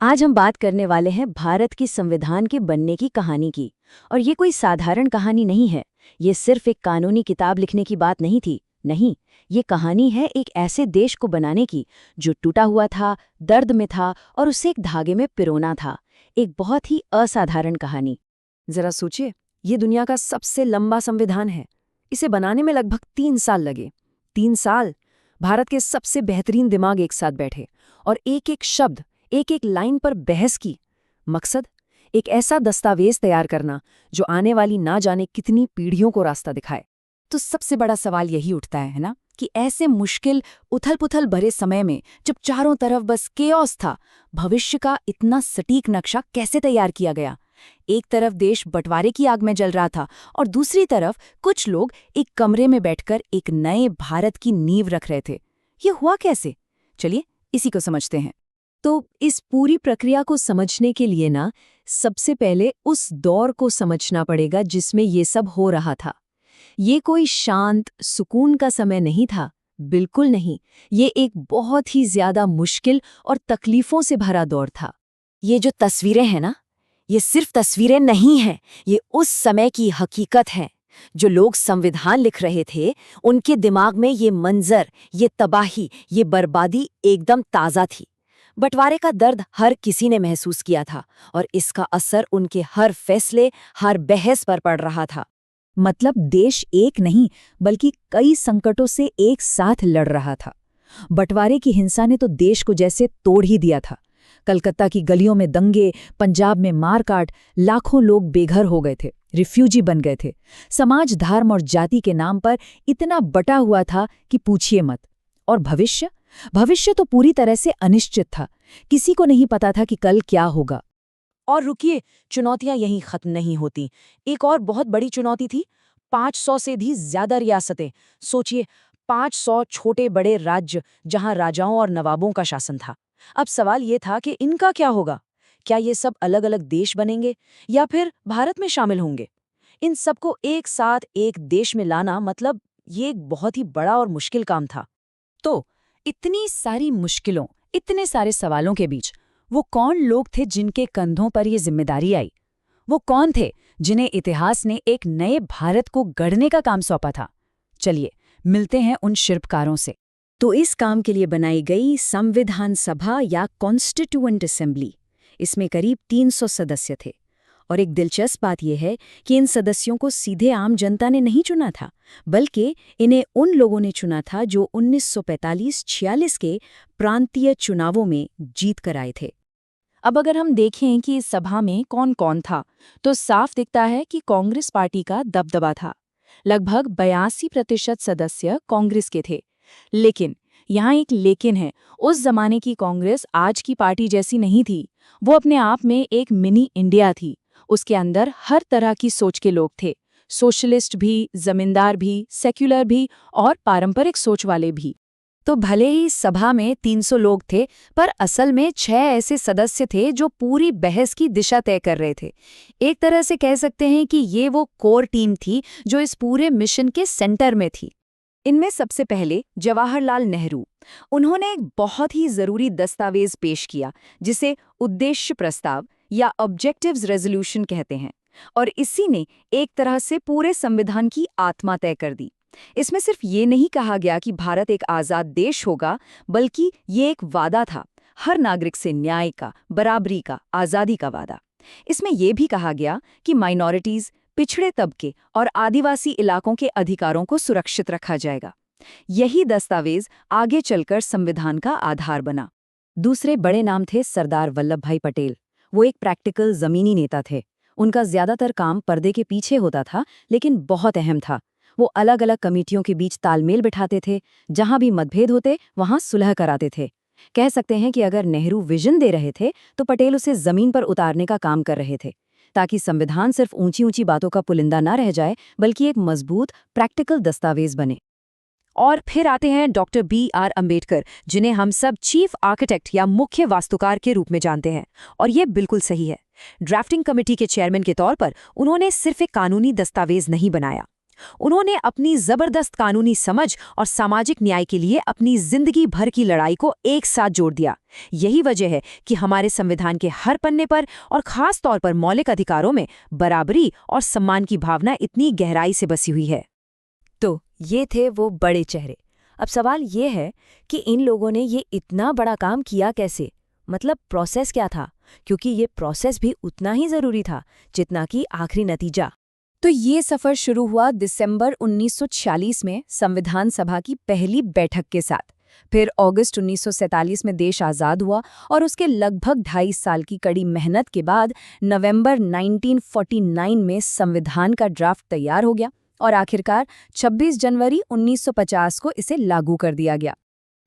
आज हम बात करने वाले हैं भारत की संविधान के बनने की कहानी की। और ये कोई साधारण कहानी नहीं है। ये सिर्फ एक कानूनी किताब लिखने की बात नहीं थी। नहीं, ये कहानी है एक ऐसे देश को बनाने की जो टूटा हुआ था, दर्द में था और उसे एक धागे में पिरोना था। एक बहुत ही असाधारण कहानी। जरा सोचिए, ये दुनिया का सबसे लंबा संविधान है। इसे बनाने में लगभग 3 साल लगे। 3 साल। भारत के सबसे बेहतरीन दिमाग एक साथ बैठे और एक एक शब्द, एक एक लाइन पर बहस की। मकसद, एक ऐसा दस्तावेज तैयार करना जो आने वाली ना जाने कितनी पीढ़ियों को रास्ता दिखाए। तो सबसे बड़ा सवाल यही उठता है ना, कि ऐसे मुश्किल, उथल-पुथल भरे समय में जब चारों तरफ बस केओस था, भविष्य का इतना सटीक नक्शा कैसे तैयार किया गया? एक तरफ देश बंटवारे की आग में जल रहा था और दूसरी तरफ कुछ लोग एक कमरे में बैठकर एक नए भारत की नींव रख रहे थे। ये हुआ कैसे? चलिए इसी को समझते हैं। तो इस पूरी प्रक्रिया को समझने के लिए ना, सबसे पहले उस दौर को समझना पड़ेगा जिसमें ये सब हो रहा था। ये कोई शांत, सुकून का समय नहीं था। बिल्कुल नहीं। ये एक बहुत ही ज्यादा मुश्किल और तकलीफों से भरा दौर था। ये जो तस्वीरें हैं ना, ये सिर्फ तस्वीरें नहीं हैं, ये उस समय की हकीकत है। जो लोग संविधान लिख रहे थे, उनके दिमाग में ये मंजर, ये तबाही, ये बर्बादी एकदम ताज़ा थी। बंटवारे का दर्द हर किसी ने महसूस किया था और इसका असर उनके हर फैसले, हर बहस पर पड़ रहा था। मतलब देश एक नहीं, बल्कि कई संकटों से एक साथ लड़ रहा था। बंटवारे की हिंसा ने तो देश को जैसे तोड़ ही दिया था। कलकत्ता की गलियों में दंगे, पंजाब में मारकाट, लाखों लोग बेघर हो गए थे, रिफ्यूजी बन गए थे। समाज धर्म और जाति के नाम पर इतना बटा हुआ था कि पूछिए मत। और भविष्य भविष्य तो पूरी तरह से अनिश्चित था। किसी को नहीं पता था कि कल क्या होगा। और रुकिए, चुनौतियां यहीं खत्म नहीं होती। एक और बहुत बड़ी चुनौती थी, 500 से भी ज्यादा रियासतें। सोचिए, 500 छोटे बड़े राज्य जहां राजाओं और नवाबों का शासन था। अब सवाल ये था कि इनका क्या होगा? क्या ये सब अलग अलग देश बनेंगे या फिर भारत में शामिल होंगे? इन सबको एक साथ एक देश में लाना, मतलब ये एक बहुत ही बड़ा और मुश्किल काम था। तो इतनी सारी मुश्किलों, इतने सारे सवालों के बीच वो कौन लोग थे जिनके कंधों पर ये जिम्मेदारी आई? वो कौन थे जिन्हें इतिहास ने एक नए भारत को गढ़ने का काम सौंपा था? चलिए मिलते हैं उन शिल्पकारों से। तो इस काम के लिए बनाई गई संविधान सभा या कॉन्स्टिट्यूएंट असेंबली, इसमें करीब 300 सदस्य थे। और एक दिलचस्प बात यह है कि इन सदस्यों को सीधे आम जनता ने नहीं चुना था, बल्कि इन्हें उन लोगों ने चुना था जो 1945-46 के प्रांतीय चुनावों में जीत कर आए थे। अब अगर हम देखें कि इस सभा में कौन कौन था, तो साफ दिखता है कि कांग्रेस पार्टी का दबदबा था। लगभग 82% सदस्य कांग्रेस के थे। लेकिन यहाँ एक लेकिन है, उस जमाने की कांग्रेस आज की पार्टी जैसी नहीं थी। वो अपने आप में एक मिनी इंडिया थी। उसके अंदर हर तरह की सोच के लोग थे, सोशलिस्ट भी, जमींदार भी, सेक्युलर भी और पारंपरिक सोच वाले भी। तो भले ही सभा में 300 लोग थे, पर असल में 6 ऐसे सदस्य थे जो पूरी बहस की दिशा तय कर रहे थे। एक तरह से कह सकते हैं कि ये वो कोर टीम थी जो इस पूरे मिशन के सेंटर में थी। इनमें सबसे पहले जवाहरलाल नेहरू। उन्होंने एक बहुत ही जरूरी दस्तावेज पेश किया, जिसे उद्देश्य प्रस्ताव या ऑब्जेक्टिव्स रेजोल्यूशन कहते हैं। और इसी ने एक तरह से पूरे संविधान की आत्मा तय कर दी। इसमें सिर्फ ये नहीं कहा गया कि भारत एक आज़ाद देश होगा, बल्कि ये एक वादा था, हर नागरिक से न्याय का, बराबरी का, आज़ादी का वादा। इसमें यह भी कहा गया कि माइनॉरिटीज़, पिछड़े तबके और आदिवासी इलाकों के अधिकारों को सुरक्षित रखा जाएगा। यही दस्तावेज आगे चलकर संविधान का आधार बना। दूसरे बड़े नाम थे सरदार वल्लभ भाई पटेल। वो एक प्रैक्टिकल जमीनी नेता थे। उनका ज्यादातर काम पर्दे के पीछे होता था, लेकिन बहुत अहम था। वो अलग अलग कमेटियों के बीच तालमेल बिठाते थे, जहां भी मतभेद होते वहां सुलह कराते थे। कह सकते हैं कि अगर नेहरू विजन दे रहे थे, तो पटेल उसे जमीन पर उतारने का काम कर रहे थे, ताकि संविधान सिर्फ ऊंची ऊंची बातों का पुलिंदा ना रह जाए, बल्कि एक मजबूत प्रैक्टिकल दस्तावेज बने। और फिर आते हैं डॉक्टर B.R. अम्बेडकर, जिन्हें हम सब चीफ आर्किटेक्ट या मुख्य वास्तुकार के रूप में जानते हैं। और ये बिल्कुल सही है। ड्राफ्टिंग कमेटी के चेयरमैन के तौर पर उन्होंने सिर्फ एक कानूनी दस्तावेज नहीं बनाया, उन्होंने अपनी जबरदस्त कानूनी समझ और सामाजिक न्याय के लिए अपनी जिंदगी भर की लड़ाई को एक साथ जोड़ दिया। यही वजह है कि हमारे संविधान के हर पन्ने पर और खास तौर पर मौलिक अधिकारों में बराबरी और सम्मान की भावना इतनी गहराई से बसी हुई है। तो ये थे वो बड़े चेहरे। अब सवाल ये है कि इन लोगों ने ये इतना बड़ा काम किया कैसे, मतलब प्रोसेस क्या था, क्योंकि ये प्रोसेस भी उतना ही जरूरी था जितना कि आखिरी नतीजा। तो ये सफर शुरू हुआ दिसंबर 1946 में संविधान सभा की पहली बैठक के साथ। फिर अगस्त 1947 में देश आज़ाद हुआ और उसके लगभग 2.5 साल की कड़ी मेहनत के बाद नवंबर 1949 में संविधान का ड्राफ्ट तैयार हो गया और आखिरकार 26 जनवरी 1950 को इसे लागू कर दिया गया।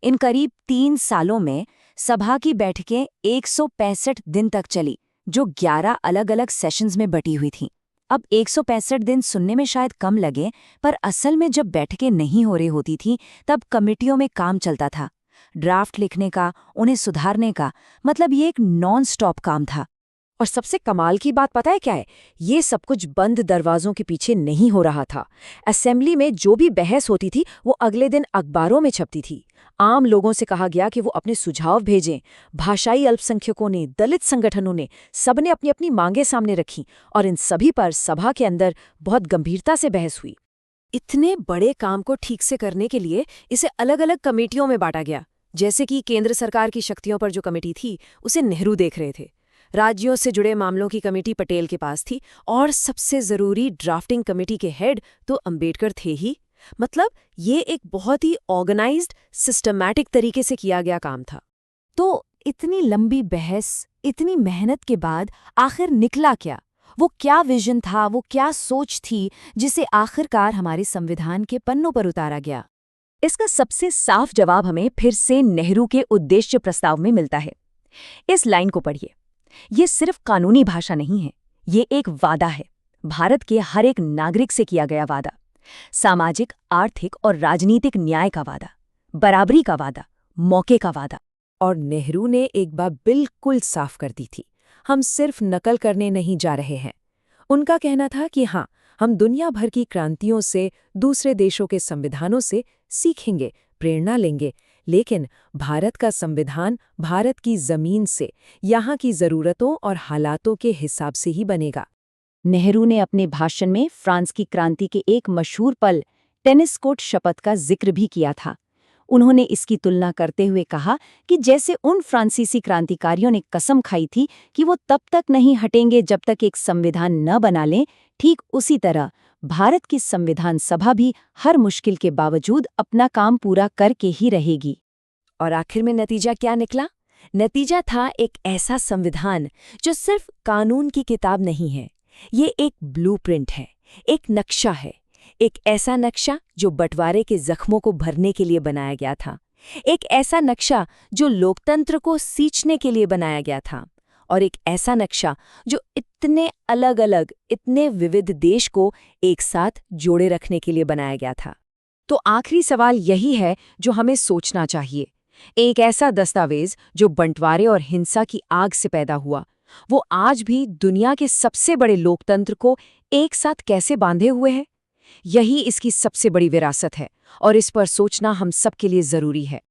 इन करीब 3 सालों में सभा की बैठकें 165 दिन तक चली, जो 11 अलग-अलग सेशंस में बटी हुई थीं। अब 165 दिन सुनने में शायद कम लगे, पर असल में जब बैठकें नहीं हो रही होती थीं, तब कमेटियों में काम चलता था। ड्राफ्ट लिखने का, उन्हें सुधारने का, मतलब ये एक नॉन स्टॉप काम था। और सबसे कमाल की बात पता है क्या है? ये सब कुछ बंद दरवाजों के पीछे नहीं हो रहा था। असेंबली में जो भी बहस होती थी वो अगले दिन अखबारों में छपती थी। आम लोगों से कहा गया कि वो अपने सुझाव भेजें। भाषाई अल्पसंख्यकों ने, दलित संगठनों ने, सबने अपनी अपनी मांगें सामने रखीं और इन सभी पर सभा के अंदर बहुत गंभीरता से बहस हुई। इतने बड़े काम को ठीक से करने के लिए इसे अलग अलग कमेटियों में बांटा गया। जैसे कि केंद्र सरकार की शक्तियों पर जो कमेटी थी उसे नेहरू देख रहे थे, राज्यों से जुड़े मामलों की कमेटी पटेल के पास थी, और सबसे जरूरी ड्राफ्टिंग कमेटी के हेड तो अंबेडकर थे ही। मतलब ये एक बहुत ही ऑर्गेनाइज्ड, सिस्टमैटिक तरीके से किया गया काम था। तो इतनी लंबी बहस, इतनी मेहनत के बाद आखिर निकला क्या? वो क्या विजन था, वो क्या सोच थी जिसे आखिरकार हमारे संविधान के पन्नों पर उतारा गया? इसका सबसे साफ जवाब हमें फिर से नेहरू के उद्देश्य प्रस्ताव में मिलता है। इस लाइन को पढ़िए। ये सिर्फ कानूनी भाषा नहीं है, ये एक वादा है, भारत के हर एक नागरिक से किया गया वादा। सामाजिक, आर्थिक और राजनीतिक न्याय का वादा, बराबरी का वादा, मौके का वादा। और नेहरू ने एक बात बिल्कुल साफ कर दी थी, हम सिर्फ नकल करने नहीं जा रहे हैं। उनका कहना था कि हाँ, हम दुनिया भर की क्रांतियों से, दूसरे देशों के संविधानों से सीखेंगे, प्रेरणा लेंगे, लेकिन भारत का संविधान भारत की जमीन से, यहाँ की ज़रूरतों और हालातों के हिसाब से ही बनेगा। नेहरू ने अपने भाषण में फ्रांस की क्रांति के एक मशहूर पल, टेनिस कोर्ट शपथ का जिक्र भी किया था। उन्होंने इसकी तुलना करते हुए कहा कि जैसे उन फ्रांसीसी क्रांतिकारियों ने कसम खाई थी कि वो तब तक नहीं हटेंगे जब तक एक संविधान न बना लें, ठीक उसी तरह भारत की संविधान सभा भी हर मुश्किल के बावजूद अपना काम पूरा करके ही रहेगी। और आखिर में नतीजा क्या निकला? नतीजा था एक ऐसा संविधान जो सिर्फ कानून की किताब नहीं है, ये एक ब्लूप्रिंट है, एक नक्शा है। एक ऐसा नक्शा जो बंटवारे के जख्मों को भरने के लिए बनाया गया था, एक ऐसा नक्शा जो लोकतंत्र को सींचने के लिए बनाया गया था, और एक ऐसा नक्शा जो इतने अलग-अलग, इतने विविध देश को एक साथ जोड़े रखने के लिए बनाया गया था। तो आखिरी सवाल यही है जो हमें सोचना चाहिए। एक ऐसा दस्तावेज जो बंटवारे और हिंसा की आग से पैदा हुआ, वो आज भी दुनिया के सबसे बड़े लोकतंत्र को एक साथ कैसे बांधे हुए है? यही इसकी सबसे बड़ी विरासत है और इस पर सोचना हम सबके लिए जरूरी है।